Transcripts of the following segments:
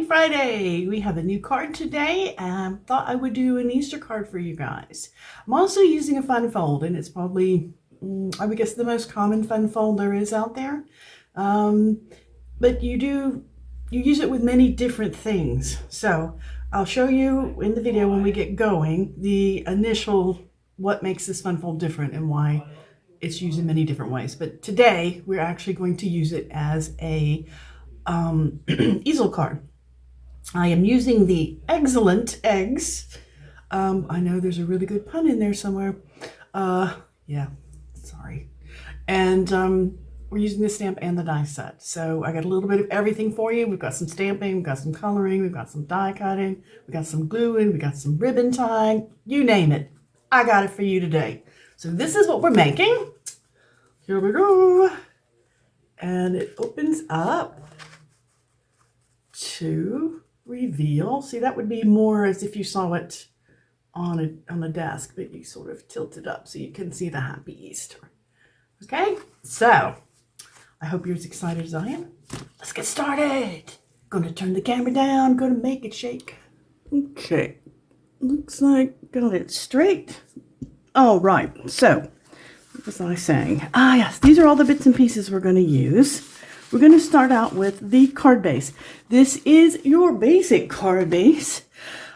Friday! We have a new card today and thought I would do an Easter card for you guys. I'm also using a fun fold, and it's probably, I would guess, the most common fun fold there is out there. But you use it with many different things. So I'll show you in the video when we get going the initial what makes this fun fold different and why it's used in many different ways. But today we're actually going to use it as a easel card. I am using the Excellent Eggs. I know there's a really good pun in there somewhere. Yeah, sorry. And we're using the stamp and the die set. So I got a little bit of everything for you. We've got some stamping, we've got some coloring, we've got some die cutting, we've got some gluing, we've got some ribbon tying, you name it. I got it for you today. So this is what we're making. Here we go. And it opens up to reveal. See, that would be more as if you saw it on a desk, but you sort of tilt it up so you can see the Happy Easter. Okay, so I hope you're as excited as I am. Let's get started. Gonna turn the camera down, gonna make it shake. Okay, looks like got it straight. All right, so what was I saying? Yes, these are all the bits and pieces we're gonna use. We're going to start out with the card base. This is your basic card base.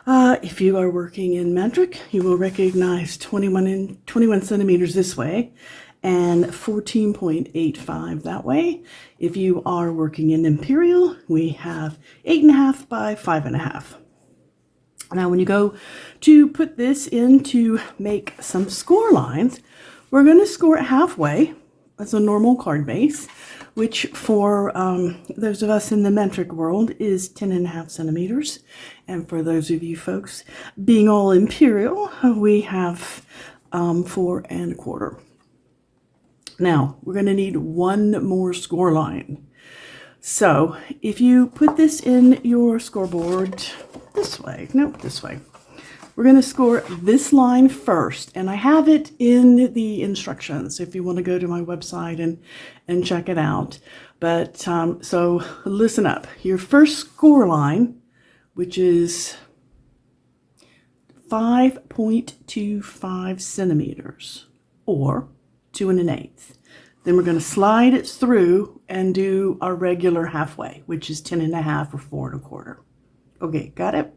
If you are working in metric, you will recognize 21 centimeters this way and 14.85 that way. If you are working in imperial, we have 8.5 by 5.5. Now, when you go to put this in to make some score lines, we're going to score it halfway. That's a normal card base, which for those of us in the metric world is 10.5 centimeters. And for those of you folks being all imperial, we have 4.25. Now, we're going to need one more score line. So if you put this in your scoreboard this way, we're going to score this line first, and I have it in the instructions if you want to go to my website and check it out. But so listen up. Your first score line, which is 5.25 centimeters, or 2 1/8. Then we're going to slide it through and do our regular halfway, which is 10.5 or 4.25. Okay, got it?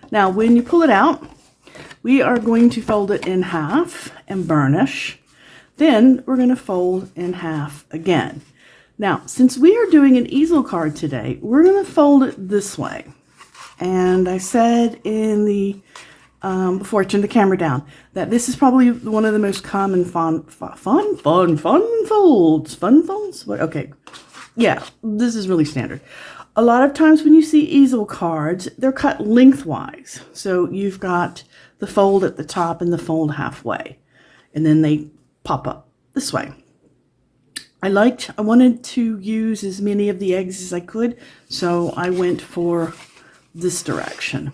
Now, when you pull it out, we are going to fold it in half and burnish. Then we're going to fold in half again. Now, since we are doing an easel card today, we're going to fold it this way. And I said in the, before I turned the camera down, that this is probably one of the most common fun folds. Fun folds? What? Okay. Yeah, this is really standard. A lot of times when you see easel cards, they're cut lengthwise. So you've got the fold at the top and the fold halfway. And then they pop up this way. I wanted to use as many of the eggs as I could, so I went for this direction.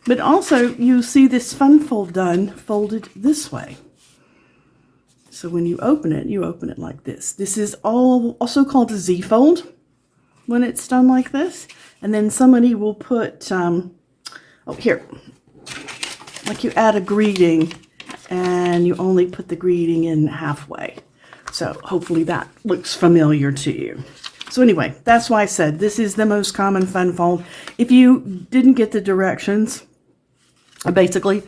But also, you see this fun fold done folded this way. So when you open it like this. This is also called a Z-fold when it's done like this. And then somebody will put, here, like you add a greeting and you only put the greeting in halfway. So hopefully that looks familiar to you. So anyway, that's why I said this is the most common fun fold. If you didn't get the directions, I basically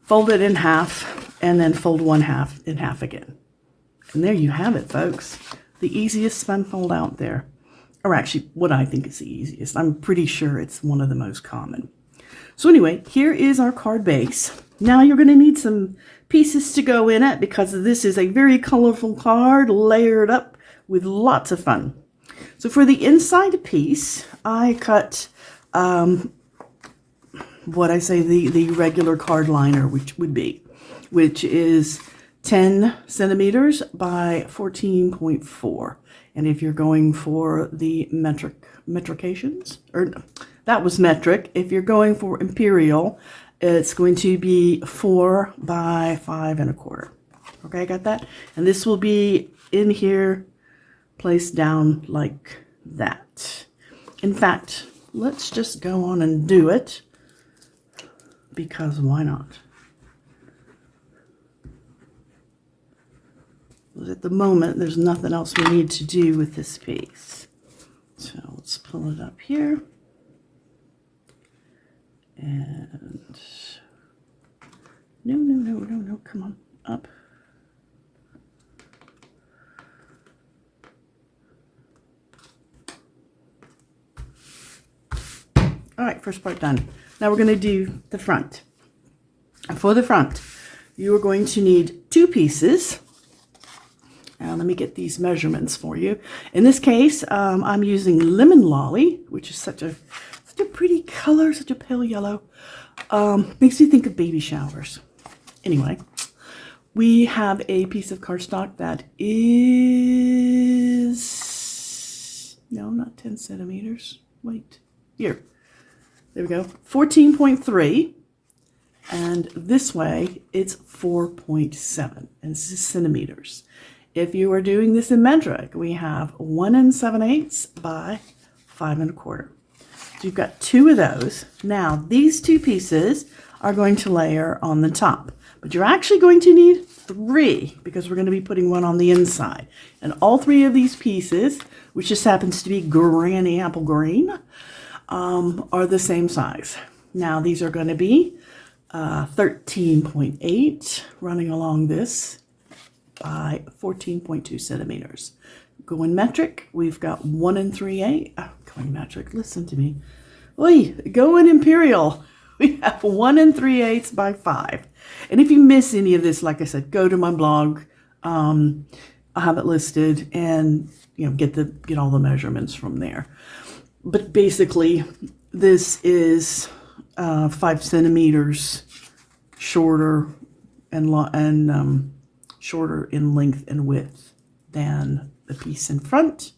fold it in half and then fold one half in half again. And there you have it, folks. The easiest fun fold out there. Or actually, what I think is the easiest. I'm pretty sure it's one of the most common. So anyway, here is our card base. Now you're going to need some pieces to go in it because this is a very colorful card layered up with lots of fun. So for the inside piece, I cut the regular card liner, which is 10 centimeters by 14.4. And if you're going for the metrications, or no, that was metric. If you're going for imperial, it's going to be 4 by 5.25. Okay, got that? And this will be in here, placed down like that. In fact, let's just go on and do it, because why not? Because at the moment, there's nothing else we need to do with this piece. So let's pull it up here. And no, come on, up. All right, first part done. Now we're going to do the front. And for the front, you are going to need 2 pieces. Now let me get these measurements for you. In this case, I'm using Lemon Lolly, which is such a pretty color, such a pale yellow. Makes me think of baby showers. Anyway, we have a piece of cardstock that is, no, not 10 centimeters. Wait, here. There we go. 14.3. And this way, it's 4.7. And this is centimeters. If you are doing this in metric, we have 1 7/8 by 5 1/4. So you've got 2 of those. Now, these 2 pieces are going to layer on the top. But you're actually going to need 3, because we're going to be putting one on the inside. And all 3 of these pieces, which just happens to be Granny Apple Green, are the same size. Now, these are going to be 13.8 running along this by 14.2 centimeters. Going metric, we've got 1 3/8. Going metric, listen to me. Oi, going imperial. We have 1 3/8 by 5. And if you miss any of this, like I said, go to my blog. I'll have it listed, and get all the measurements from there. But basically, this is 5 centimeters shorter and shorter in length and width than the piece in front,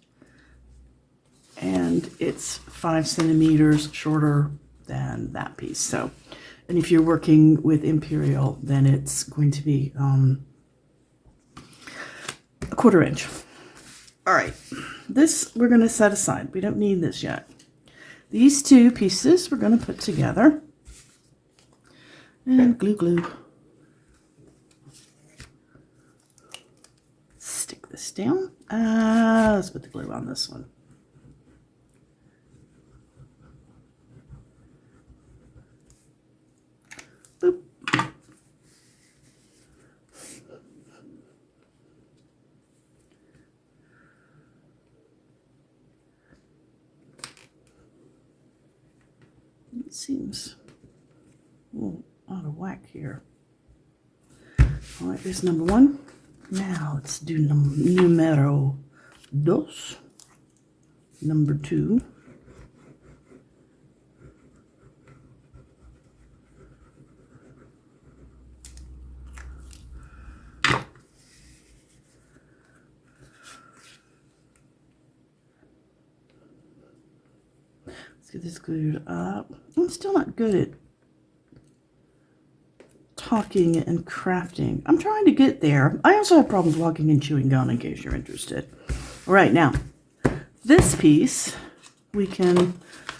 and it's 5 centimeters shorter than that piece. So, and if you're working with imperial, then it's going to be a 1/4 inch. All right, this we're going to set aside. We don't need this yet. These 2 pieces we're going to put together, and glue. Stick this down. Let's put the glue on this one. Boop. It seems a little out of whack here. All right, there's number 1. Now let's do numero 2. Number 2. Let's get this glued up. I'm still not good at talking and crafting. I'm trying to get there. I also have problems walking and chewing gum, in case you're interested. All right, now, this piece we can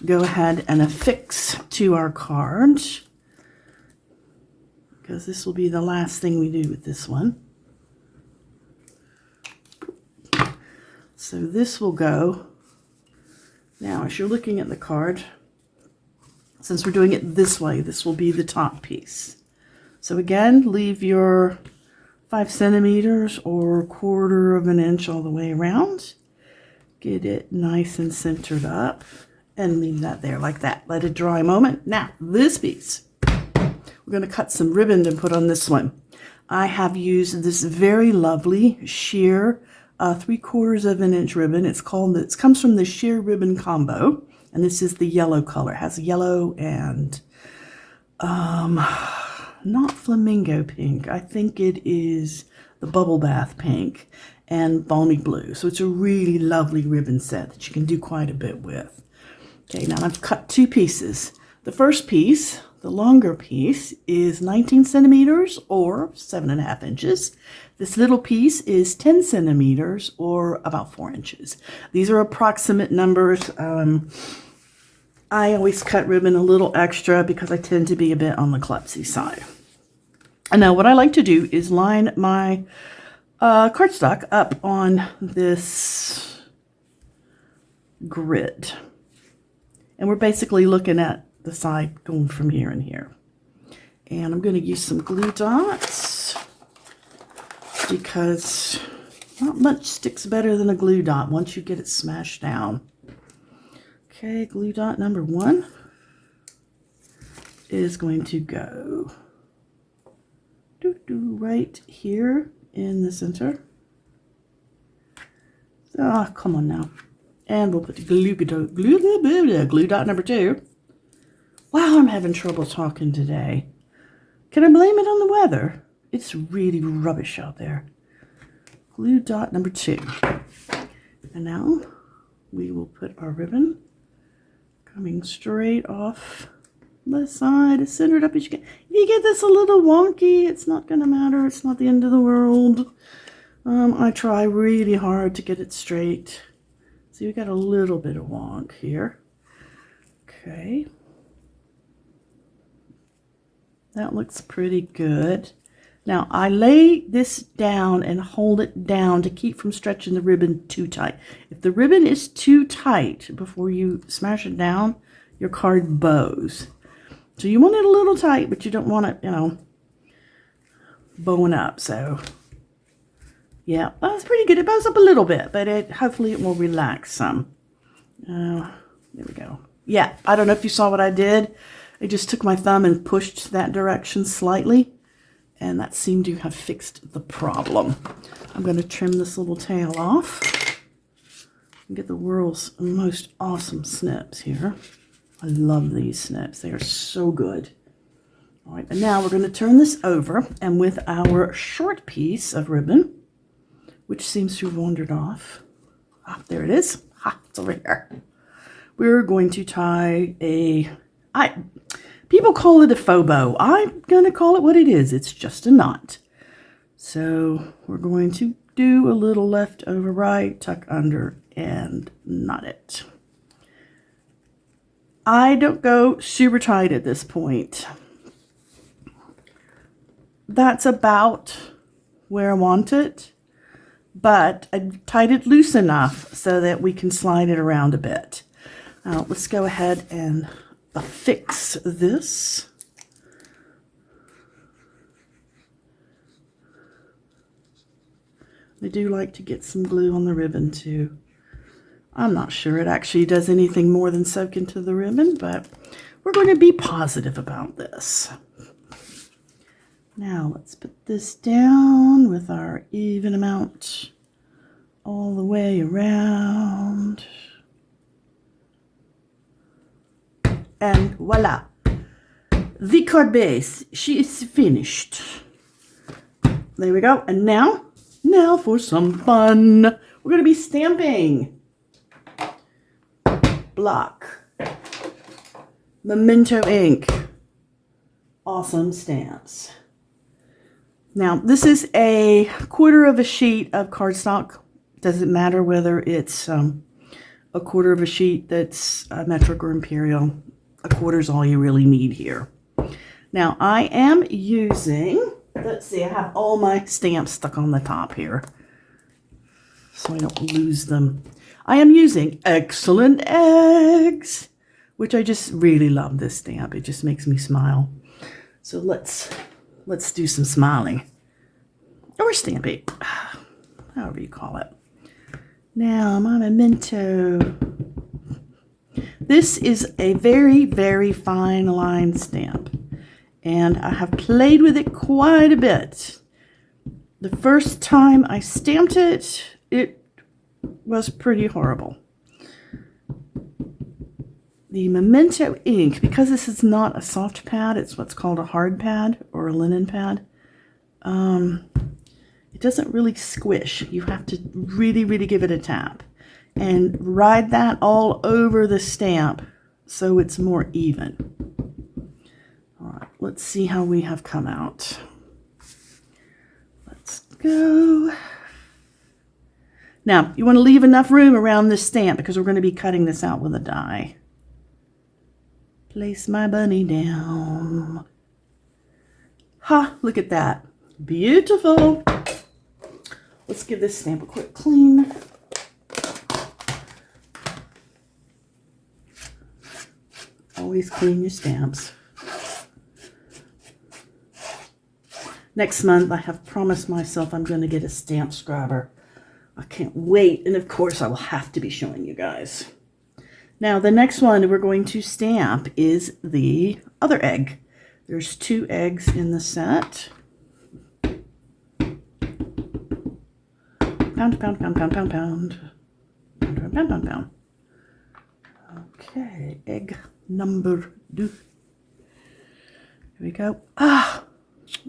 go ahead and affix to our card, because this will be the last thing we do with this one. So this will go. Now, as you're looking at the card, since we're doing it this way, this will be the top piece. So again, leave your 5 centimeters or 1/4 inch all the way around. Get it nice and centered up, and leave that there like that. Let it dry a moment. Now, this piece, we're going to cut some ribbon to put on this one. I have used this very lovely sheer 3/4 inch ribbon. It comes from the sheer ribbon combo, and this is the yellow color. It has yellow and not flamingo pink. I think it is the bubble bath pink and balmy blue. So it's a really lovely ribbon set that you can do quite a bit with. Okay, now I've cut 2 pieces. The first piece, the longer piece, is 19 centimeters or 7.5 inches. This little piece is 10 centimeters or about 4 inches. These are approximate numbers. I always cut ribbon a little extra because I tend to be a bit on the klutzy side. And now what I like to do is line my cardstock up on this grid. And we're basically looking at the side going from here and here. And I'm going to use some glue dots because not much sticks better than a glue dot once you get it smashed down. Okay, glue dot number 1 is going to go right here in the center. Ah, come on now. And we'll put the glue dot number 2. Wow, I'm having trouble talking today. Can I blame it on the weather? It's really rubbish out there. Glue dot number 2. And now we will put our ribbon coming straight off the side as centered up as you can. If you get this a little wonky, it's not going to matter. It's not the end of the world. I try really hard to get it straight. See, we got a little bit of wonk here. Okay. That looks pretty good. Now, I lay this down and hold it down to keep from stretching the ribbon too tight. If the ribbon is too tight before you smash it down, your card bows. So you want it a little tight, but you don't want it, bowing up. So, yeah, that's pretty good. It bows up a little bit, but hopefully it will relax some. There we go. Yeah, I don't know if you saw what I did. I just took my thumb and pushed that direction slightly. And that seemed to have fixed the problem. I'm going to trim this little tail off and get the world's most awesome snips here. I love these snips. They are so good. All right, and now we're going to turn this over, and with our short piece of ribbon, which seems to have wandered off. Ah, there it is. Ha, it's over here. We're going to tie people call it a faux bow. I'm going to call it what it is. It's just a knot. So we're going to do a little left over right, tuck under, and knot it. I don't go super tight at this point. That's about where I want it, but I tied it loose enough so that we can slide it around a bit. Now let's go ahead and affix this. I do like to get some glue on the ribbon too. I'm not sure it actually does anything more than soak into the ribbon, but we're going to be positive about this. Now let's put this down with our even amount all the way around. And voila, the card base, she is finished. There we go. And now for some fun. We're going to be stamping. Block. Memento ink. Awesome stamps. Now, this is a 1/4 of a sheet of cardstock. Doesn't matter whether it's a 1/4 of a sheet that's metric or imperial. A 1/4 is all you really need here. Now I am using, let's see, I have all my stamps stuck on the top here so I don't lose them. I am using Excellent Eggs, which I just really love this stamp. It just makes me smile. So let's do some smiling. Or stamping, however you call it. Now my memento. This is a very, very fine line stamp, and I have played with it quite a bit. The first time I stamped it, it was pretty horrible. The Memento ink, because this is not a soft pad, it's what's called a hard pad or a linen pad, it doesn't really squish. You have to really, really give it a tap and ride that all over the stamp so it's more even. All right, let's see how we have come out. Let's go. Now, you want to leave enough room around this stamp because we're going to be cutting this out with a die. Place my bunny down. Ha, look at that. Beautiful. Let's give this stamp a quick clean. Always clean your stamps. Next month, I have promised myself I'm going to get a stamp scrubber. I can't wait. And of course, I will have to be showing you guys. Now, the next one we're going to stamp is the other egg. There's 2 eggs in the set. Pound, pound, pound, pound, pound, pound. Pound, pound, pound, pound, pound. Okay, egg number 2. Here we go. Ah!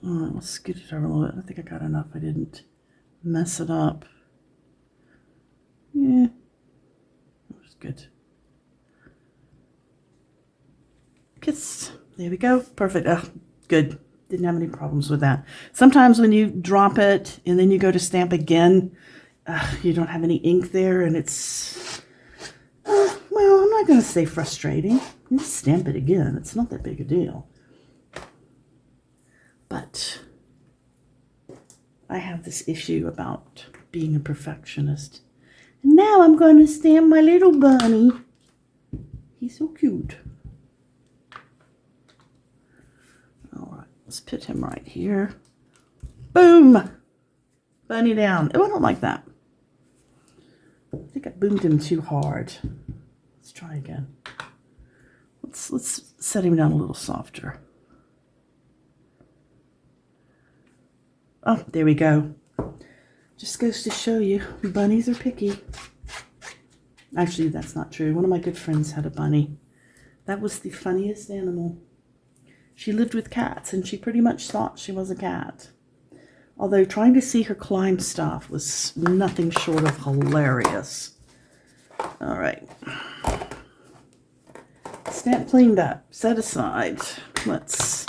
Oh, let's scoot it over a little bit. I think I got enough. I didn't mess it up. Yeah, that was good. Kiss. There we go. Perfect. Good. Didn't have any problems with that. Sometimes when you drop it and then you go to stamp again, you don't have any ink there, and it's, well, I'm not going to say frustrating. You just stamp it again. It's not that big a deal. But I have this issue about being a perfectionist. And now I'm going to stamp my little bunny. He's so cute. All right, let's put him right here. Boom! Bunny down. Oh, I don't like that. I think I boomed him too hard. Let's try again. Let's set him down a little softer. Oh, there we go. Just goes to show you, bunnies are picky. Actually, that's not true. One of my good friends had a bunny. That was the funniest animal. She lived with cats, and she pretty much thought she was a cat. Although trying to see her climb stuff was nothing short of hilarious. All right. Stamp cleaned up. Set aside. Let's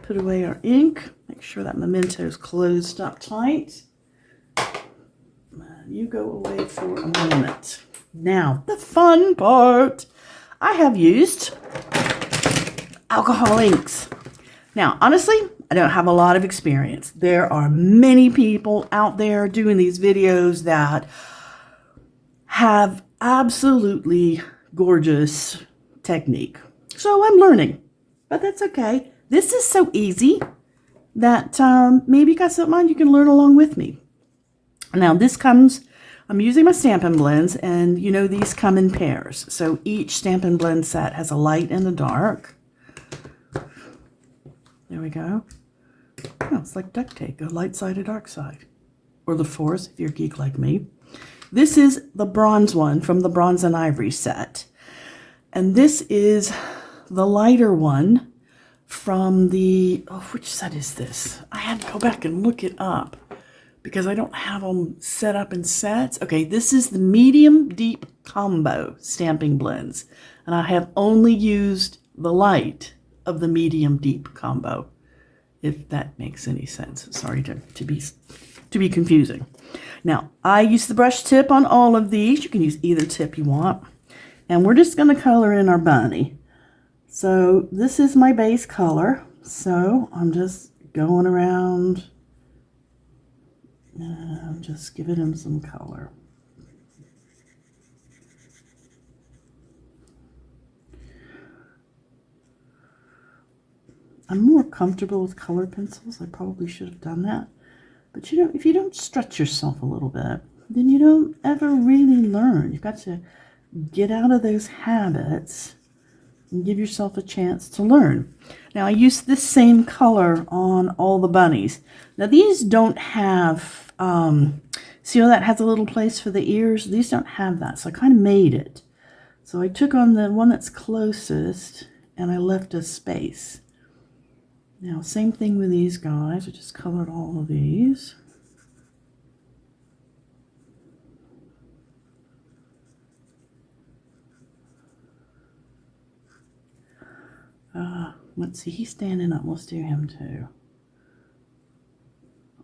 put away our ink. Make sure that memento is closed up tight. You go away for a moment. Now, the fun part. I have used alcohol inks. Now, honestly, I don't have a lot of experience. There are many people out there doing these videos that have absolutely gorgeous technique. So I'm learning, but that's okay. This is so easy that maybe you guys don't mind, you can learn along with me. Now this comes, I'm using my Stampin' Blends, and you know these come in pairs. So each Stampin' Blend set has a light and a dark. There we go. Oh, it's like duct tape, a light side, a dark side. Or the force if you're a geek like me. This is the bronze one from the Bronze and Ivory set. And this is the lighter one from the, oh, which set is this? I had to go back and look it up because I don't have them set up in sets. Okay, this is the medium deep combo stamping blends. And I have only used the light of the medium deep combo, if that makes any sense. Sorry to be confusing. Now, I use the brush tip on all of these. You can use either tip you want. And we're just going to color in our bunny. So this is my base color. So I'm just going around and just giving him some color. I'm more comfortable with color pencils. I probably should have done that. But you know, if you don't stretch yourself a little bit, then you don't ever really learn. You've got to get out of those habits and give yourself a chance to learn. Now, I use this same color on all the bunnies. Now, these don't have, see how that has a little place for the ears? These don't have that, so I kind of made it. So I took on the one that's closest, and I left a space. Now, same thing with these guys. I just colored all of these. Let's see, he's standing up. Let's do him too.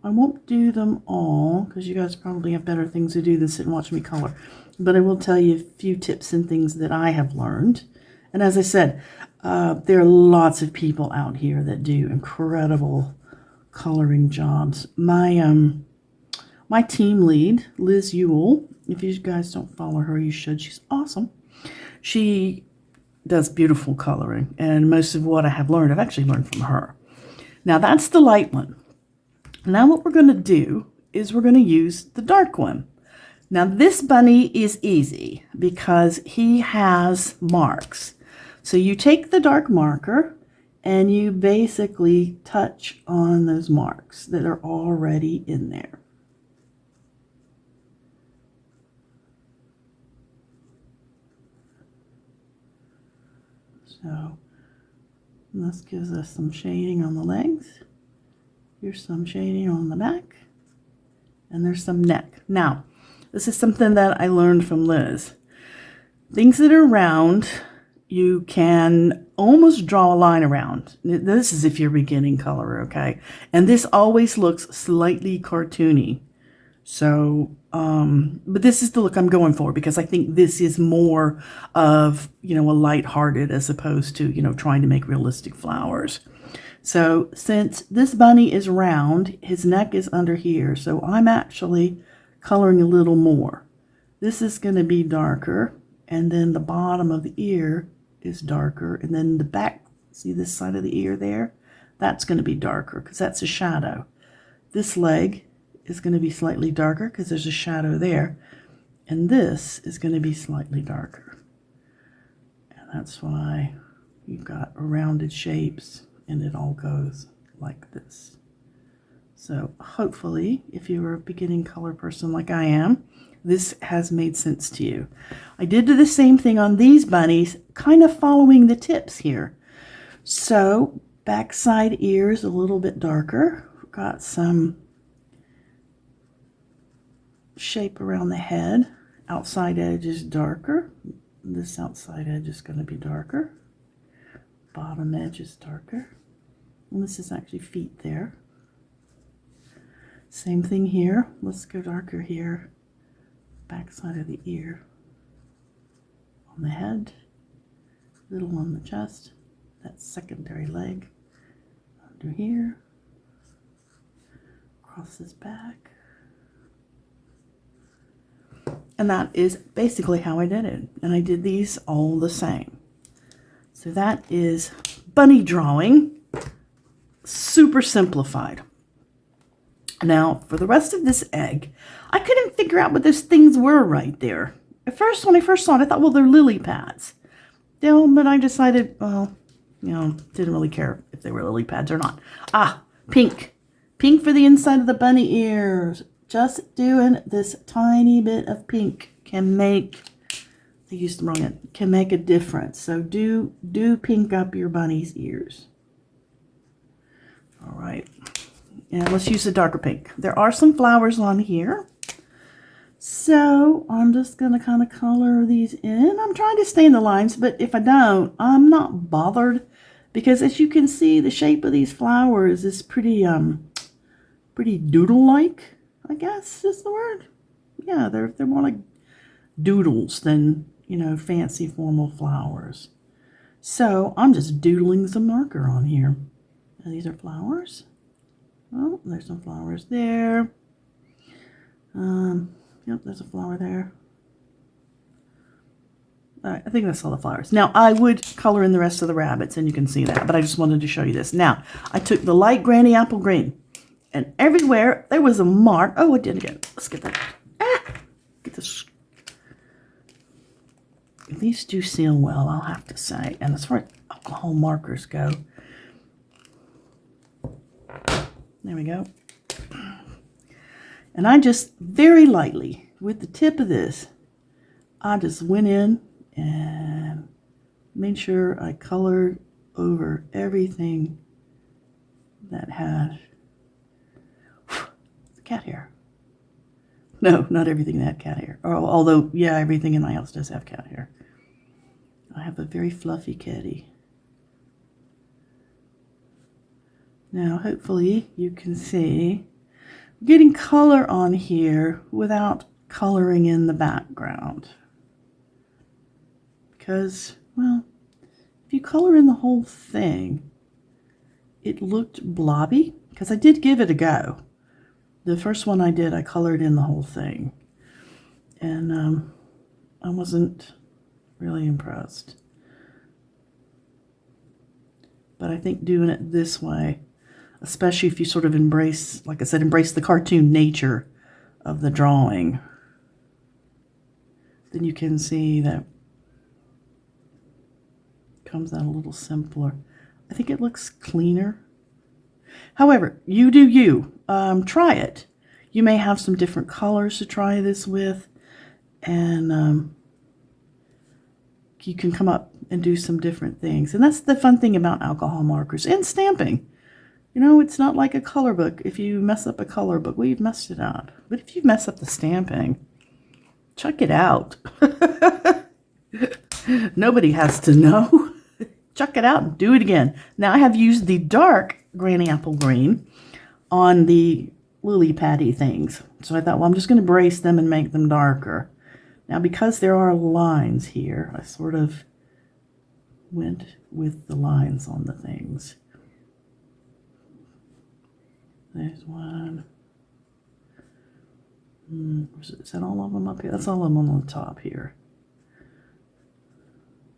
I won't do them all because you guys probably have better things to do than sit and watch me color. But I will tell you a few tips and things that I have learned. And as I said, There are lots of people out here that do incredible coloring jobs. My team lead, Liz Ewell, if you guys don't follow her, you should. She's awesome. She does beautiful coloring, and most of what I have learned, I've actually learned from her. Now that's the light one. Now what we're going to do is we're going to use the dark one. Now this bunny is easy because he has marks. So you take the dark marker and you basically touch on those marks that are already in there. So this gives us some shading on the legs. Here's some shading on the back. And there's some neck. Now, this is something that I learned from Liz. Things that are round, you can almost draw a line around. This is if you're beginning color, okay? And this always looks slightly cartoony. So, but this is the look I'm going for because I think this is more of, a lighthearted as opposed to, trying to make realistic flowers. So since this bunny is round, his neck is under here. So I'm actually coloring a little more. This is going to be darker. And then the bottom of the ear is darker. And then the back, see this side of the ear there? That's going to be darker because that's a shadow. This leg is going to be slightly darker because there's a shadow there. And this is going to be slightly darker. And that's why you've got rounded shapes and it all goes like this. So hopefully, if you're a beginning color person like I am, this has made sense to you. I did do the same thing on these bunnies, kind of following the tips here. So backside ears a little bit darker. Got some shape around the head. Outside edge is darker. This outside edge is going to be darker. Bottom edge is darker. And this is actually feet there. Same thing here. Let's go darker here. Backside of the ear. On the head. Little on the chest. That secondary leg. Under here. Across his back. And that is basically how I did it. And I did these all the same. So that is bunny drawing. Super simplified. Now, for the rest of this egg, I couldn't figure out what those things were right there. At first, when I first saw it, I thought, well, they're lily pads. But I decided, well, didn't really care if they were lily pads or not. Ah, pink. Pink for the inside of the bunny ears. Just doing this tiny bit of pink can make, I used the wrong end, can make a difference. So do pink up your bunny's ears. All right. And let's use a darker pink. There are some flowers on here. So I'm just going to kind of color these in. I'm trying to stay in the lines, but if I don't, I'm not bothered. Because as you can see, the shape of these flowers is pretty doodle-like, I guess is the word. Yeah, they're more like doodles than, fancy formal flowers. So I'm just doodling some marker on here. Now these are flowers. Oh, there's some flowers there. Yep, there's a flower there. All right, I think that's all the flowers. Now, I would color in the rest of the rabbits, and you can see that, but I just wanted to show you this. Now, I took the light granny apple green, and everywhere there was a mark. Oh, I did again. Let's get that. Get this. These do seal well, I'll have to say. And as far as alcohol markers go, there we go. And I just very lightly, with the tip of this, I just went in and made sure I colored over everything that had cat hair. No, not everything that had cat hair. Although, yeah, everything in my house does have cat hair. I have a very fluffy kitty. Now, hopefully, you can see getting color on here without coloring in the background. Because, well, if you color in the whole thing, it looked blobby, because I did give it a go. The first one I did, I colored in the whole thing. And I wasn't really impressed. But I think doing it this way, especially if you sort of embrace, like I said, embrace the cartoon nature of the drawing, then you can see that it comes out a little simpler. I think it looks cleaner. However, you do you. Try it. You may have some different colors to try this with, and you can come up and do some different things. And that's the fun thing about alcohol markers and stamping. You know, it's not like a color book. If you mess up a color book, well, you've messed it up. But if you mess up the stamping, check it out. Nobody has to know. Check it out and do it again. Now I have used the dark Granny Apple Green on the lily patty things. So I thought, well, I'm just going to brace them and make them darker. Now, because there are lines here, I sort of went with the lines on the things. There's one. Is that all of them up here? That's all of them on the top here.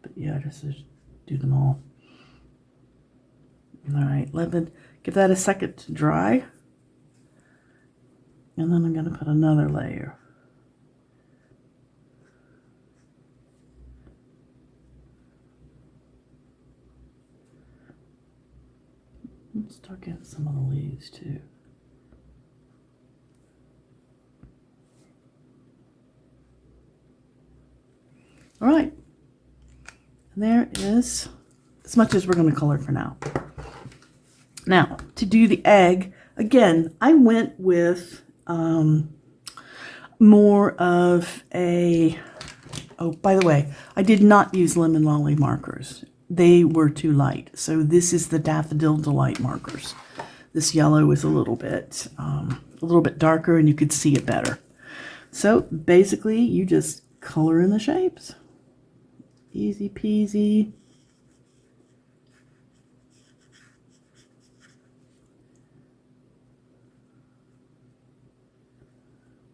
But yeah, just do them all. All right, give that a second to dry. And then I'm going to put another layer. Let's start getting some of the leaves too. All right, and there is as much as we're going to color for now. Now, to do the egg, again, I went with more of a, oh, by the way, I did not use Lemon Lolly markers. They were too light. So this is the Daffodil Delight markers. This yellow is a little bit darker, and you could see it better. So basically, you just color in the shapes. Easy peasy.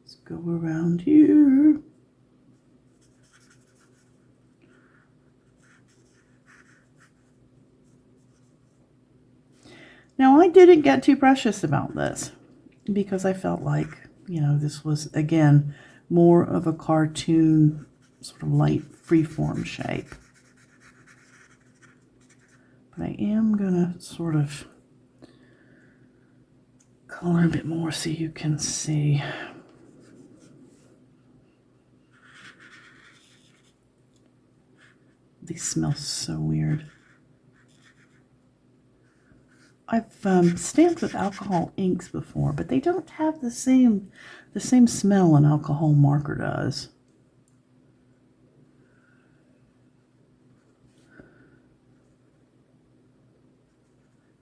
Let's go around here. Now, I didn't get too precious about this because I felt like, you know, this was, again, more of a cartoon, sort of light freeform shape. But I am going to sort of color a bit more so you can see. These smell so weird. I've stamped with alcohol inks before, but they don't have the same smell an alcohol marker does.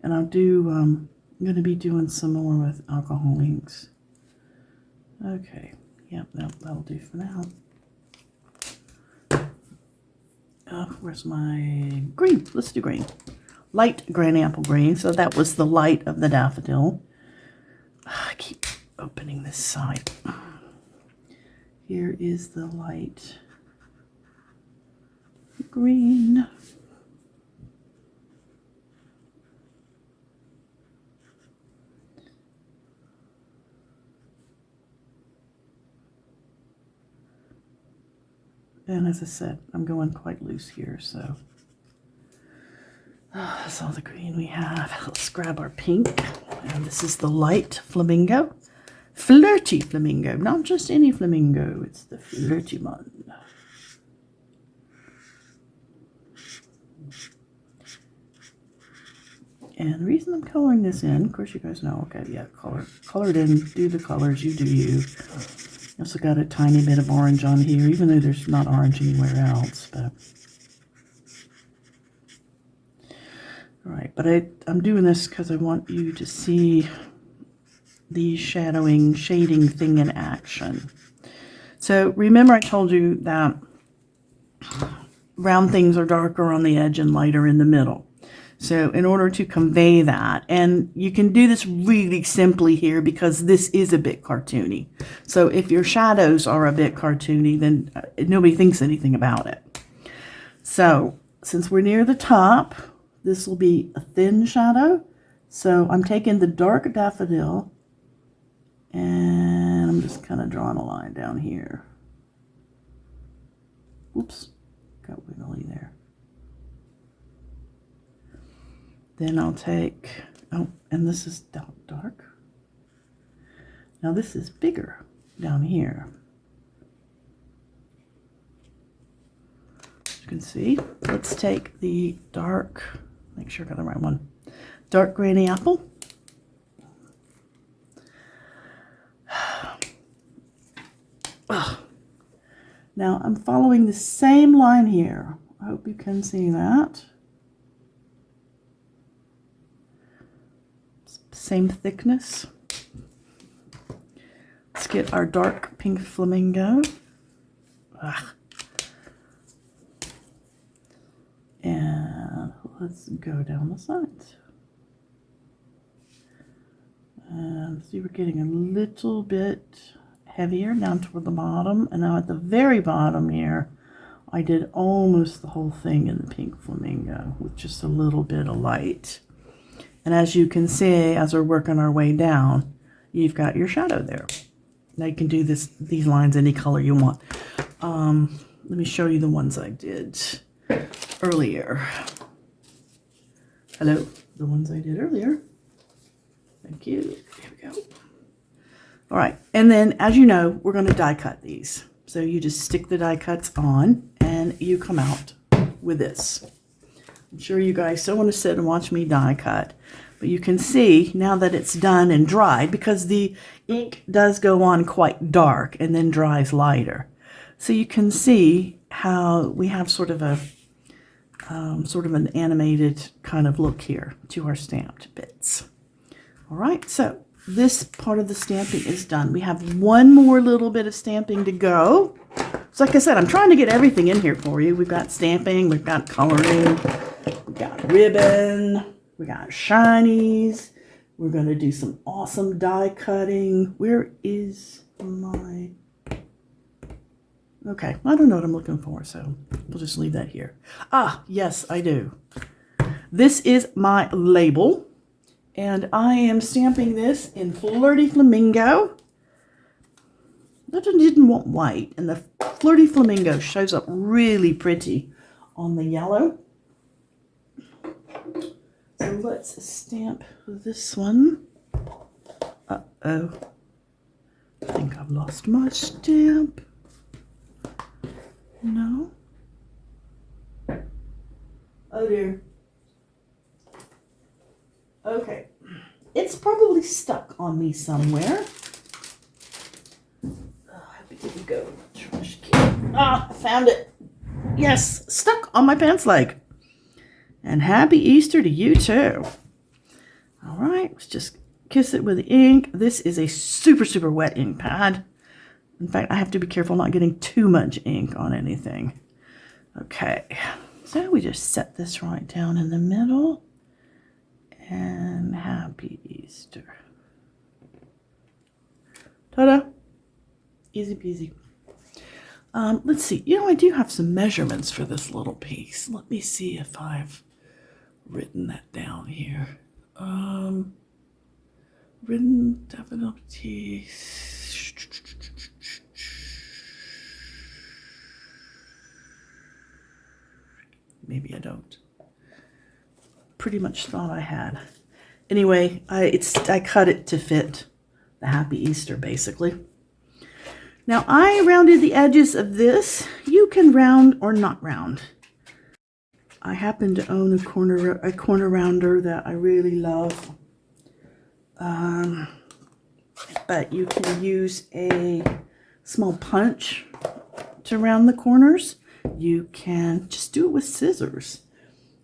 And I'm going to be doing some more with alcohol inks. Okay, yep, that'll do for now. Where's my green? Let's do green. Light Granny Apple Green. So that was the light of the daffodil. I keep opening this side. Here is the light green. And as I said, I'm going quite loose here, so that's all the green we have. Let's grab our pink. And this is the light flamingo. Flirty flamingo. Not just any flamingo. It's the flirty one. And the reason I'm coloring this in, of course you guys know, okay, yeah, color it in, do the colors, you do you. Also got a tiny bit of orange on here, even though there's not orange anywhere else, but... Alright, but I'm doing this because I want you to see the shading thing in action. So remember I told you that brown things are darker on the edge and lighter in the middle. So in order to convey that, and you can do this really simply here because this is a bit cartoony. So if your shadows are a bit cartoony, then nobody thinks anything about it. So since we're near the top, this will be a thin shadow. So I'm taking the dark daffodil and I'm just kind of drawing a line down here. Oops, got wiggly there. Then I'll take, oh, and this is dark. Now this is bigger down here. As you can see, let's take the dark, make sure I got the right one, dark granny apple. Now I'm following the same line here. I hope you can see that. Same thickness. Let's get our dark pink flamingo. And let's go down the sides. And see, we're getting a little bit heavier down toward the bottom. And now at the very bottom here, I did almost the whole thing in the pink flamingo with just a little bit of light. And as you can see, as we're working our way down, you've got your shadow there. Now you can do these lines any color you want. Let me show you the ones I did earlier. Hello, the ones I did earlier. Thank you. Here we go. All right, and then as you know, we're going to die cut these. So you just stick the die cuts on and you come out with this. I'm sure you guys don't want to sit and watch me die cut, but you can see now that it's done and dried, because the ink does go on quite dark and then dries lighter. So you can see how we have sort of an animated kind of look here to our stamped bits. All right, so this part of the stamping is done. We have one more little bit of stamping to go. So like I said, I'm trying to get everything in here for you. We've got stamping, we've got coloring, we got ribbon, we got shinies. We're going to do some awesome die cutting. Where is my... Okay, I don't know what I'm looking for, so we'll just leave that here. Ah, yes, I do. This is my label, and I am stamping this in Flirty Flamingo. I didn't want white, and the Flirty Flamingo shows up really pretty on the yellow. So let's stamp this one. Uh-oh. I think I've lost my stamp. No. Oh dear. Okay. It's probably stuck on me somewhere. Here we go. Trash can. Ah, I found it. Yes, stuck on my pants leg. And happy Easter to you too. All right, let's just kiss it with ink. This is a super, super wet ink pad. In fact, I have to be careful not getting too much ink on anything. Okay, so we just set this right down in the middle. And happy Easter. Ta-da! Easy peasy. Let's see. You know, I do have some measurements for this little piece. Let me see if I've written that down here. Written definitely. Maybe I don't. Pretty much thought I had. Anyway, I cut it to fit the Happy Easter, basically. Now, I rounded the edges of this. You can round or not round. I happen to own a corner rounder that I really love. But you can use a small punch to round the corners. You can just do it with scissors.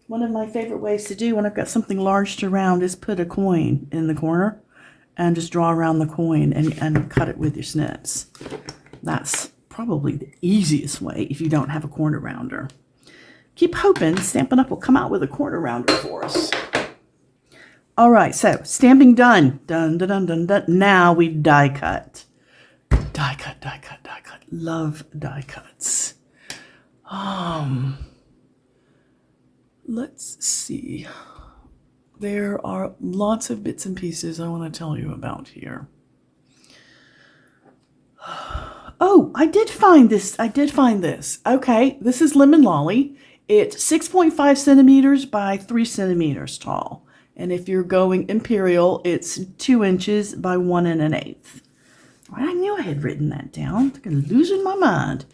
One of my favorite ways to do when I've got something large to round is put a coin in the corner and just draw around the coin and cut it with your snips. That's probably the easiest way if you don't have a corner rounder. keep hoping Stampin' Up! Will come out with a corner rounder for us. All right, so stamping done. Dun, dun, dun, dun, dun. Now we die cut. Die cut, die cut, die cut. Love die cuts. Let's see. There are lots of bits and pieces I want to tell you about here. Oh, I did find this. Okay, this is Lemon Lolly. It's 6.5 centimeters by 3 centimeters tall. And if you're going Imperial, it's 2 inches by 1 1/8. I knew I had written that down. I'm losing my mind.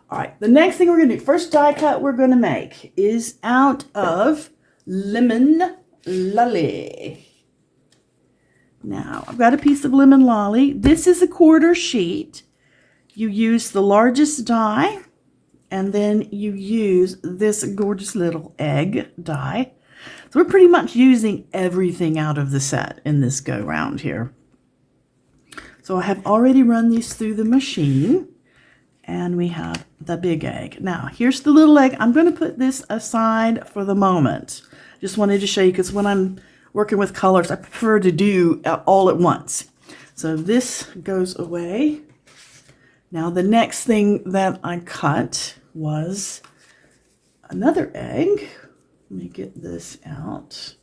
All right, the next thing we're going to do, first die cut we're going to make is out of Lemon Lolly. Now, I've got a piece of Lemon Lolly. This is a 1/4 sheet. You use the largest die, and then you use this gorgeous little egg die. So we're pretty much using everything out of the set in this go-round here. So I have already run these through the machine, and we have the big egg. Now, here's the little egg. I'm going to put this aside for the moment. Just wanted to show you, because when I'm working with colors, I prefer to do all at once. So this goes away. Now, the next thing that I cut was another egg. Let me get this out.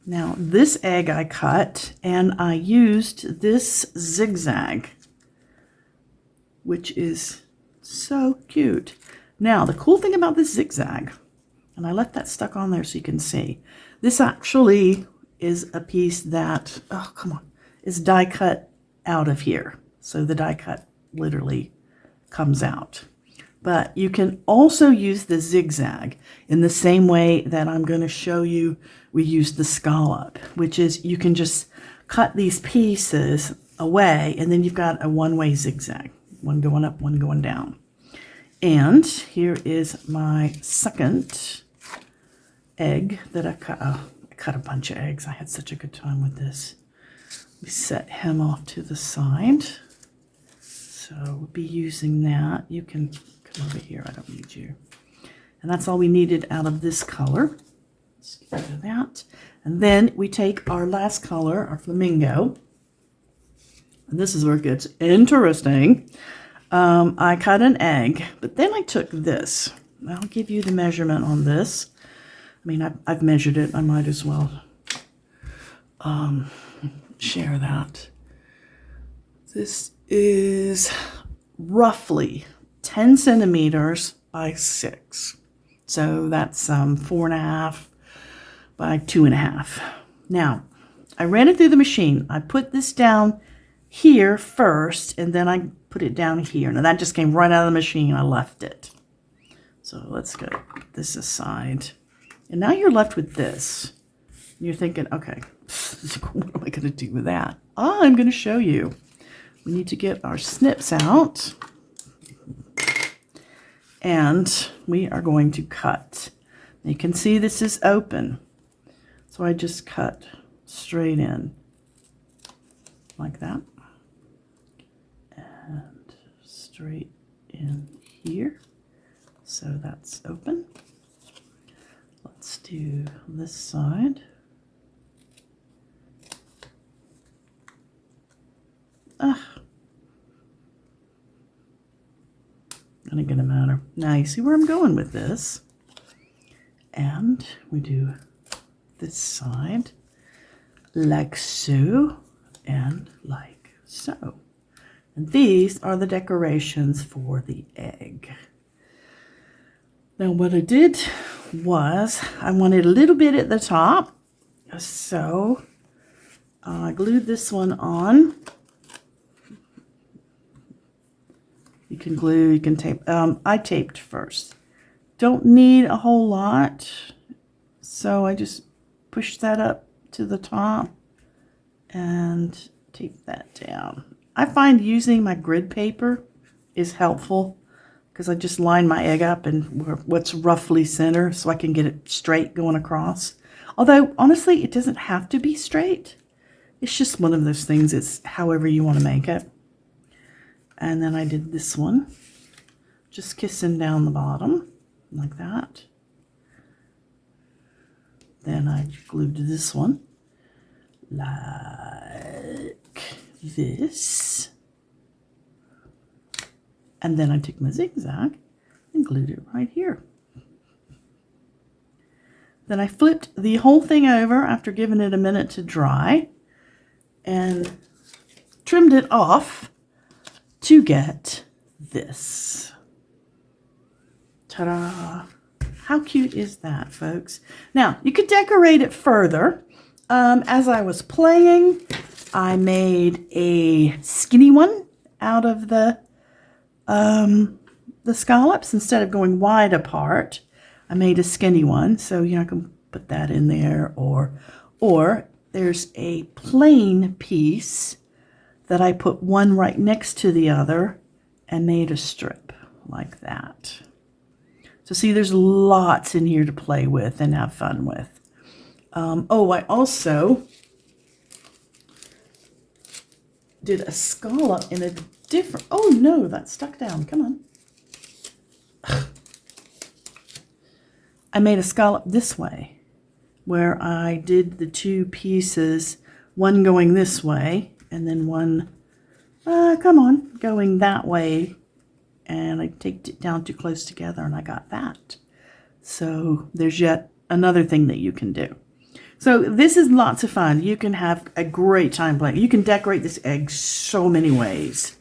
Now, this egg I cut, and I used this zigzag, which is so cute. Now, the cool thing about this zigzag, and I left that stuck on there so you can see, this actually is a piece that, oh, come on, is die cut out of here. So the die cut literally comes out. But you can also use the zigzag in the same way that I'm going to show you we use the scallop, which is you can just cut these pieces away, and then you've got a one-way zigzag, one going up, one going down. And here is my second egg that I cut. Oh, I cut a bunch of eggs. I had such a good time with this. We set him off to the side. So we'll be using that. You can come over here. I don't need you. And that's all we needed out of this color. Let's get rid of that. And then we take our last color, our flamingo. And this is where it gets interesting. I cut an egg, but then I took this. I'll give you the measurement on this. I mean, I've measured it. I might as well share that. This is roughly 10 centimeters by 6. So that's 4.5 by 2.5. Now, I ran it through the machine. I put this down here first, and then I put it down here. Now, that just came right out of the machine. I left it. So let's go put this aside. And now you're left with this. You're thinking, okay, what am I going to do with that? I'm going to show you. We need to get our snips out. And we are going to cut. You can see this is open. So I just cut straight in like that. And straight in here. So that's open. Let's do this side. Not gonna matter. Now you see where I'm going with this. And we do this side like so and like so. And these are the decorations for the egg. Now what I did was I wanted a little bit at the top, so I glued this one on. You can glue, you can tape. I taped first. Don't need a whole lot, so I just push that up to the top and tape that down. I find using my grid paper is helpful because I just line my egg up and what's roughly center so I can get it straight going across. Although, honestly, it doesn't have to be straight. It's just one of those things. It's however you want to make it. And then I did this one, just kissing down the bottom. like that. Then I glued this one like this. And then I took my zigzag and glued it right here. Then I flipped the whole thing over after giving it a minute to dry and trimmed it off to get this. Ta-da! How cute is that, folks? Now, you could decorate it further. As I was playing, I made a skinny one out of the scallops. Instead of going wide apart, I made a skinny one. So, you know, I can put that in there. Or there's a plain piece that I put one right next to the other and made a strip like that. So see, there's lots in here to play with and have fun with. Oh, I also did a scallop in a different... Oh, no, that's stuck down. Come on. I made a scallop this way, where I did the two pieces, one going this way, and then one, going that way. And I taped it down too close together, and I got that. So there's yet another thing that you can do. So this is lots of fun. You can have a great time playing. You can decorate this egg so many ways.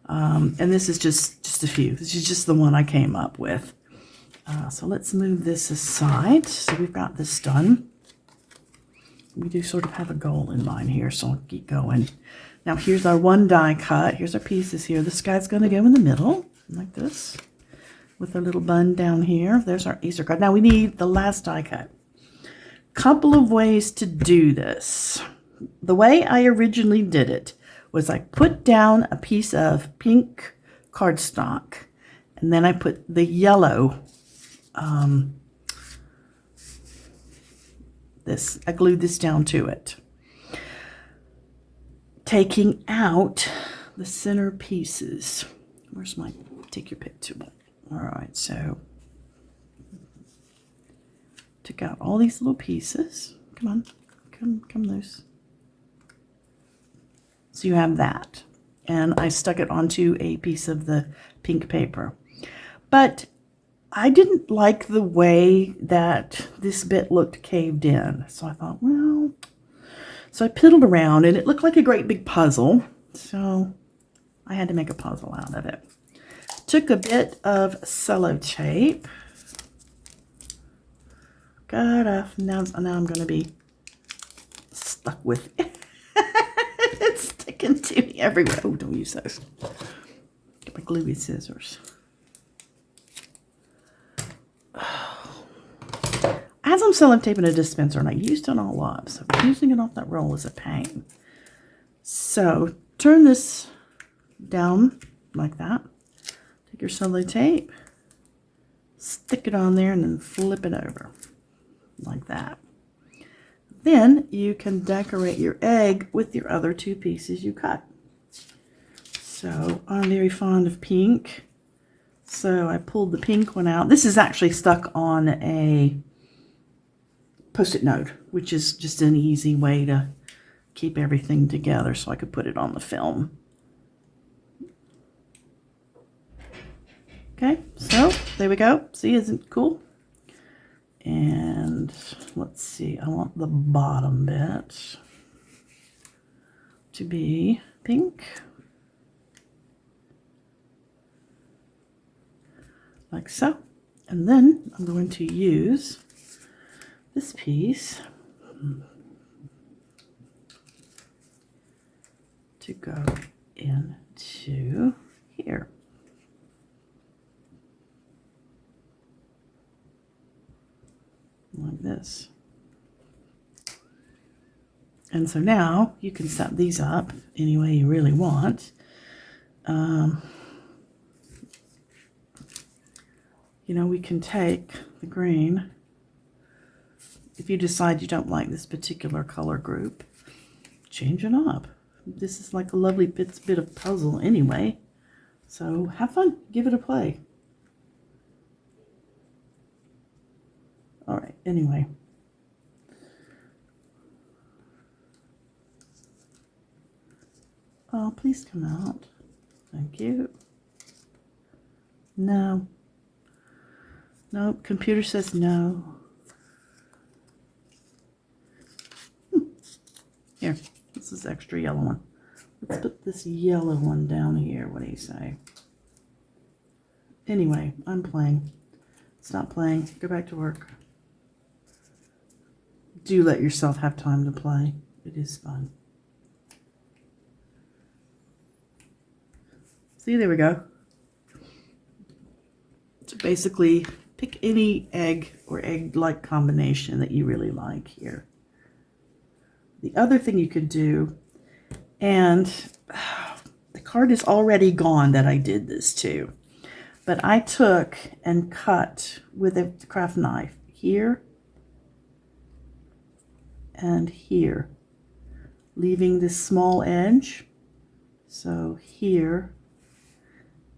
And this is just a few. This is just the one I came up with. So let's move this aside. So we've got this done. We do sort of have a goal in mind here, so I'll keep going. Now here's our one die cut. Here's our pieces here. This guy's going to go in the middle, like this, with our little bun down here. There's our Easter card. Now we need the last die cut. Couple of ways to do this. The way I originally did it was I put down a piece of pink cardstock, and then I put the yellow, I glued this down to it, taking out the center pieces. Where's my, take your pick tool. All right, so took out all these little pieces. Come on, come loose. So you have that. And I stuck it onto a piece of the pink paper. But I didn't like the way that this bit looked caved in. So I thought, well, so I piddled around and it looked like a great big puzzle. So I had to make a puzzle out of it. Took a bit of sellotape. Got off. Now I'm going to be stuck with it. It's sticking to me everywhere. Oh, don't use those. Get my gluey scissors. As I'm sellotaping a dispenser, and I used it all up, so using it off that roll is a pain. So turn this down like that. Take your sellotape, stick it on there, and then flip it over like that. Then you can decorate your egg with your other two pieces you cut. So I'm very fond of pink. So I pulled the pink one out. This is actually stuck on a Post-it note, which is just an easy way to keep everything together so I could put it on the film. Okay, so there we go. See, isn't it cool? And let's see, I want the bottom bit to be pink. Like so. And then I'm going to use this piece to go into here. Like this. And so now you can set these up any way you really want. You know, we can take the green, if you decide you don't like this particular color group, change it up. This is like a lovely bit of puzzle anyway. So have fun, give it a play. anyway. Oh, please come out. Thank you. No. Nope, computer says no. Here, this is extra yellow one. Let's put this yellow one down here. What do you say? Anyway, I'm playing. Stop playing. Go back to work. Do let yourself have time to play. It is fun. See, there we go. So basically, pick any egg or egg-like combination that you really like here. The other thing you could do, and the card is already gone that I did this to, but I took and cut with a craft knife here and here, leaving this small edge. So here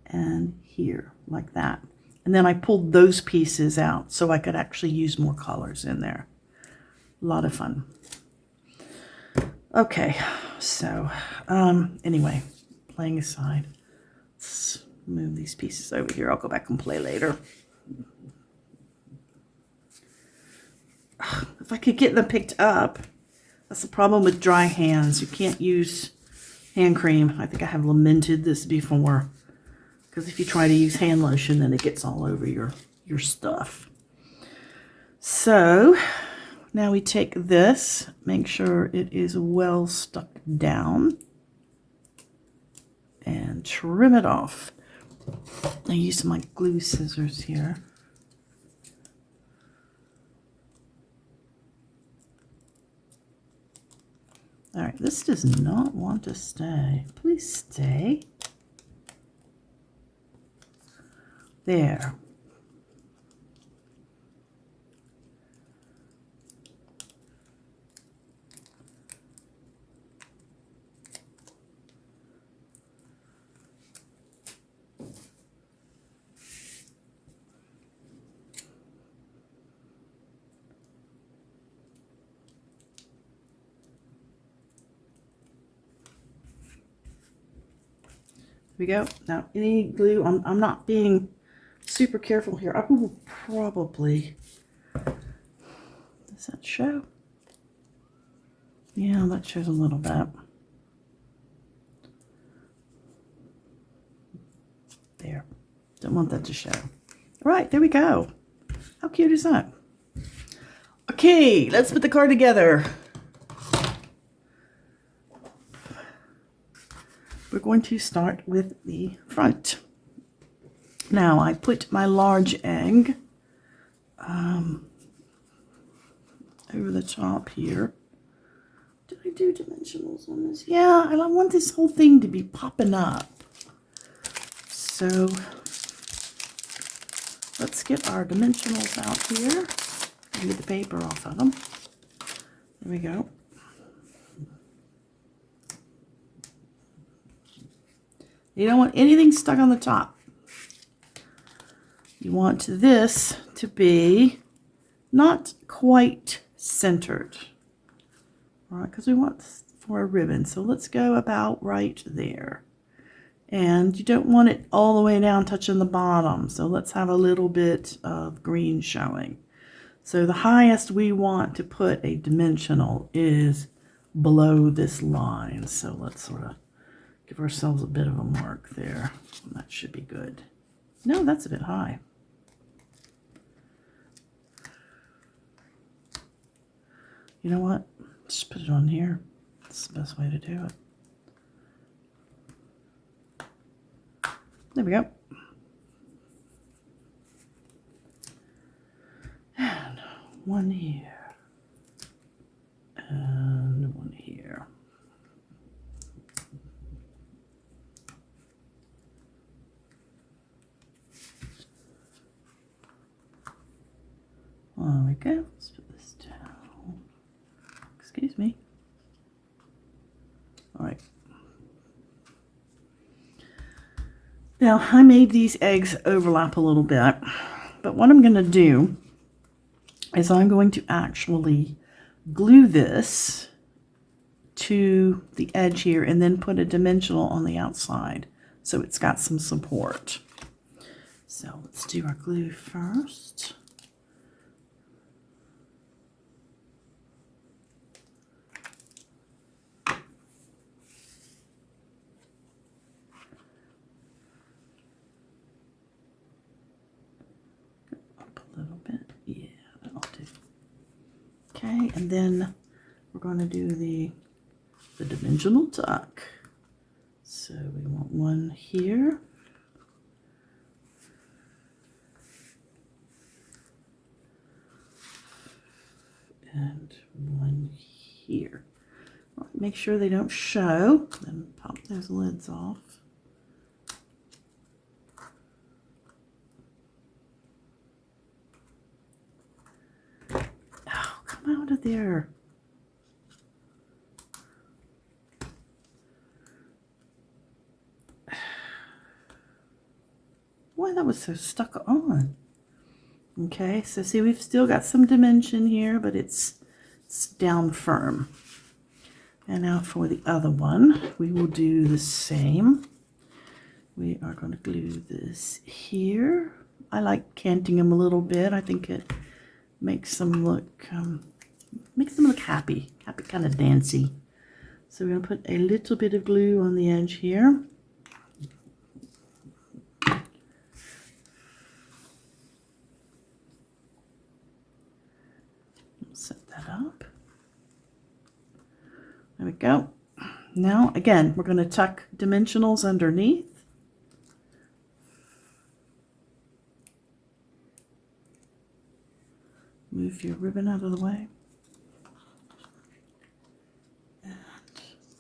and here, like that. And then I pulled those pieces out so I could actually use more colors in there. A lot of fun. Okay, so anyway, playing aside, let's move these pieces over here. I'll go back and play later. If I could get them picked up. That's the problem with dry hands. You can't use hand cream. I think I have lamented this before. Because if you try to use hand lotion, then it gets all over your stuff. So now we take this, make sure it is well stuck down, and trim it off. I use my glue scissors here. All right, this does not want to stay. Please stay. There. Here we go. Now, any glue, I'm not being super careful here. I will probably, does that show? Yeah, that shows a little bit. There. Don't want that to show. All right, there we go. How cute is that? Okay, let's put the card together. We're going to start with the front. Now, I put my large egg over the top here. Did I do dimensionals on this? Yeah, I want this whole thing to be popping up. So, let's get our dimensionals out here. Get the paper off of them. There we go. You don't want anything stuck on the top. You want this to be not quite centered. All right, because we want for a ribbon. So let's go about right there. And you don't want it all the way down touching the bottom. So let's have a little bit of green showing. So the highest we want to put a dimensional is below this line. So let's sort of give ourselves a bit of a mark there. That should be good. No, that's a bit high. You know what? Just put it on here. That's the best way to do it. There we go. And one here. And one here. There we go. Let's put this down. Excuse me. All right. Now, I made these eggs overlap a little bit, but what I'm going to do is I'm going to actually glue this to the edge here and then put a dimensional on the outside so it's got some support. So let's do our glue first. Up a little bit. Yeah, that'll do. Okay, and then we're going to do the dimensional tuck. So we want one here. And one here. Make sure they don't show. Then pop those lids off. Oh, come out of there. Why, that was so stuck on. Okay, so see, we've still got some dimension here, but it's down firm. And now for the other one, we will do the same. We are going to glue this here. I like canting them a little bit. I think it makes them look happy, kind of dancy. So we're going to put a little bit of glue on the edge here. Set that up. There we go. Now, again, we're going to tuck dimensionals underneath. Move your ribbon out of the way. And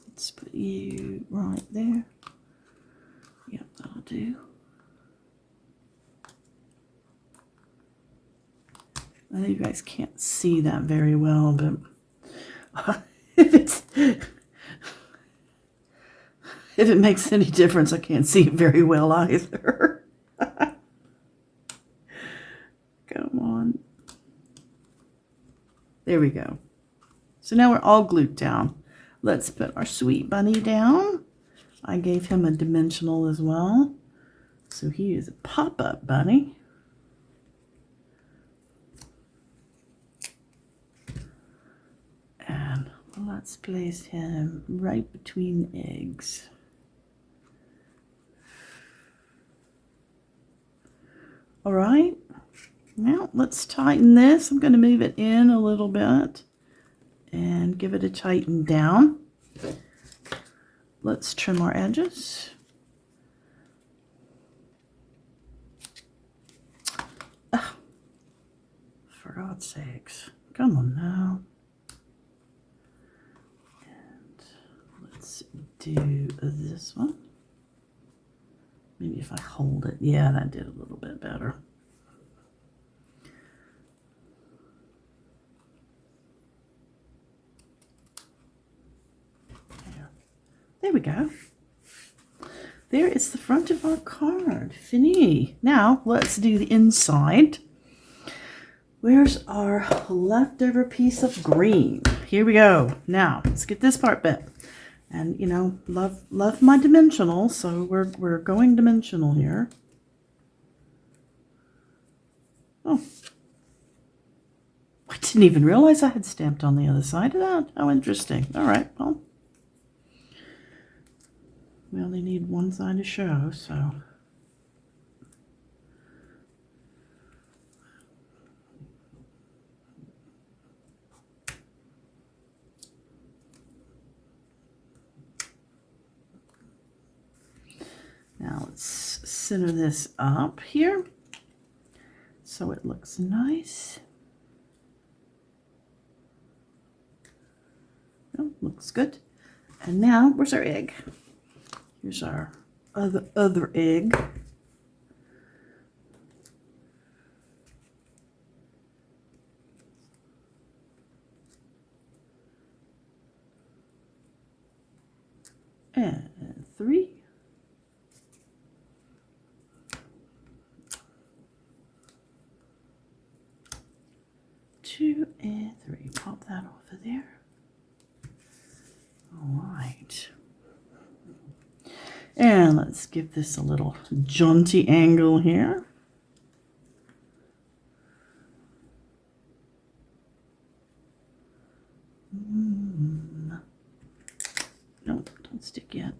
let's put you right there. Yep, that'll do. I know you guys can't see that very well, but if it makes any difference, I can't see it very well either. Come on. There we go. So now we're all glued down. Let's put our sweet bunny down. I gave him a dimensional as well. So he is a pop-up bunny. And let's place him right between the eggs. All right, now let's tighten this. I'm going to move it in a little bit and give it a tighten down. Let's trim our edges. Oh, for God's sakes, come on now. And let's do this one. Maybe if I hold it. Yeah, that did a little bit better. There we go. There is the front of our card. Fini. Now, let's do the inside. Where's our leftover piece of green? Here we go. Now, let's get this part bit. And, you know, love my dimensional, so we're going dimensional here. Oh. I didn't even realize I had stamped on the other side of that. How interesting. All right, well. We only need one side to show, so. Now let's center this up here so it looks nice. Oh, looks good. And now, where's our egg? Here's our other egg. And 3. 2 and 3. Pop that off of there. All right. And let's give this a little jaunty angle here. Nope, don't stick yet.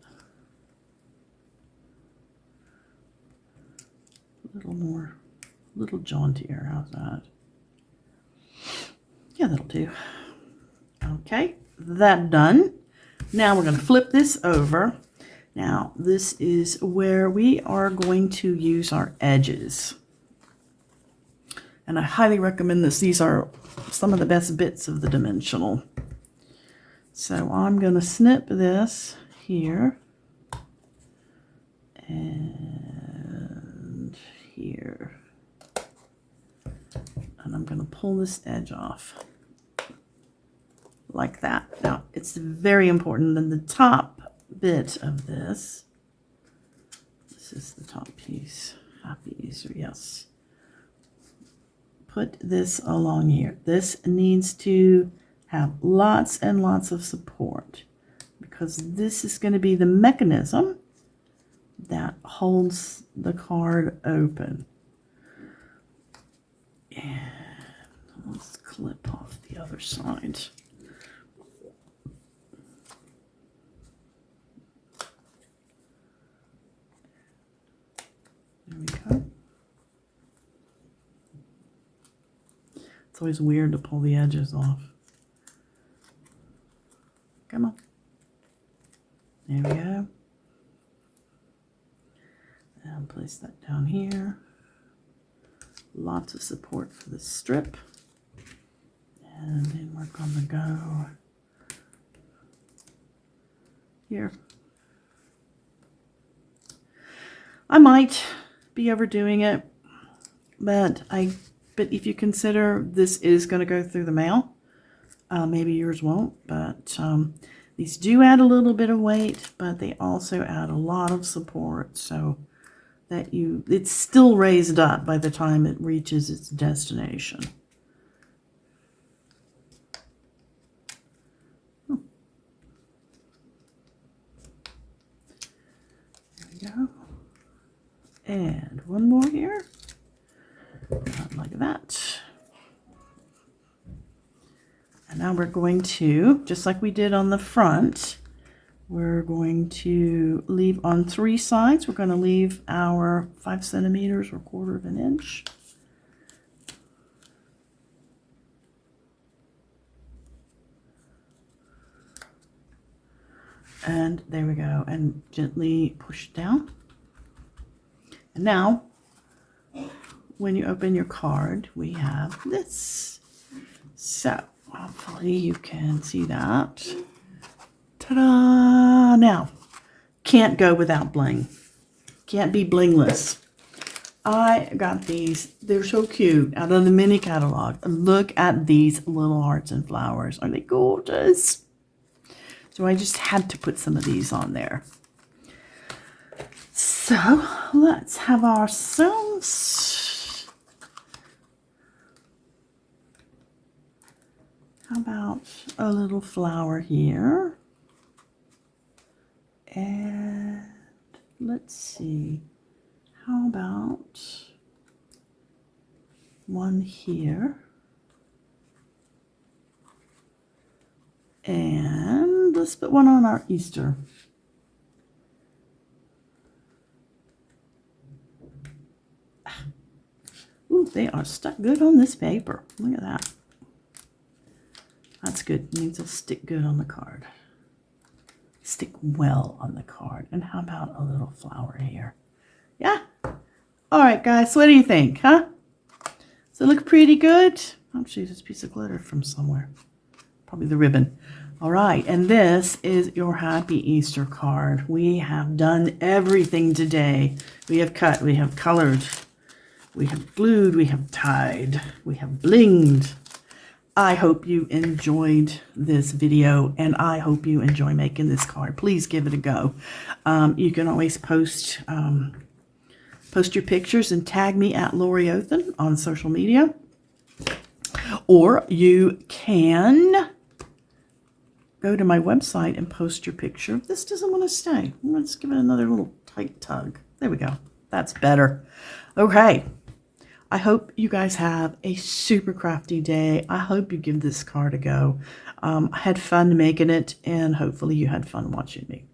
A little more, a little jauntier. How's that? Yeah, that'll do. Okay, that done. Now we're going to flip this over. Now, this is where we are going to use our edges. And I highly recommend this. These are some of the best bits of the dimensional. So I'm going to snip this here and here. And I'm going to pull this edge off like that. Now, it's very important that the top bit of this is the top piece. Happy Easter, yes. Put this along here. This needs to have lots and lots of support because this is going to be the mechanism that holds the card open. And let's clip off the other side. There we go. It's always weird to pull the edges off. Come on. There we go. And place that down here. Lots of support for the strip. And then we're going to go here. I might be overdoing it, but if you consider this is going to go through the mail, maybe yours won't, but these do add a little bit of weight, but they also add a lot of support so that it's still raised up by the time it reaches its destination. There we go. And one more here, like that. And now we're going to, just like we did on the front, we're going to leave on 3 sides. We're going to leave our 5 centimeters or 1/4 of an inch. And there we go. And gently push down. And now, when you open your card, we have this. So, hopefully you can see that. Ta-da! Now, can't go without bling. Can't be blingless. I got these. They're so cute out of the mini catalog. Look at these little hearts and flowers. Are they gorgeous? So I just had to put some of these on there. So let's have ourselves, how about a little flower here? And let's see, how about one here? And let's put one on our Easter. Ooh, they are stuck good on this paper. Look at that. That's good. It means they'll stick good on the card. Stick well on the card. And how about a little flower here? Yeah? All right, guys. What do you think, huh? Does it look pretty good? Oh, geez, this piece of glitter from somewhere. Probably the ribbon. All right, and this is your Happy Easter card. We have done everything today. We have cut, we have colored, we have glued, we have tied, we have blinged. I hope you enjoyed this video, and I hope you enjoy making this card. Please give it a go. You can always post your pictures and tag me at Lori Othen on social media. Or you can go to my website and post your picture. This doesn't want to stay. Let's give it another little tight tug. There we go. That's better. Okay. I hope you guys have a super crafty day. I hope you give this card a go. I had fun making it, and hopefully you had fun watching me.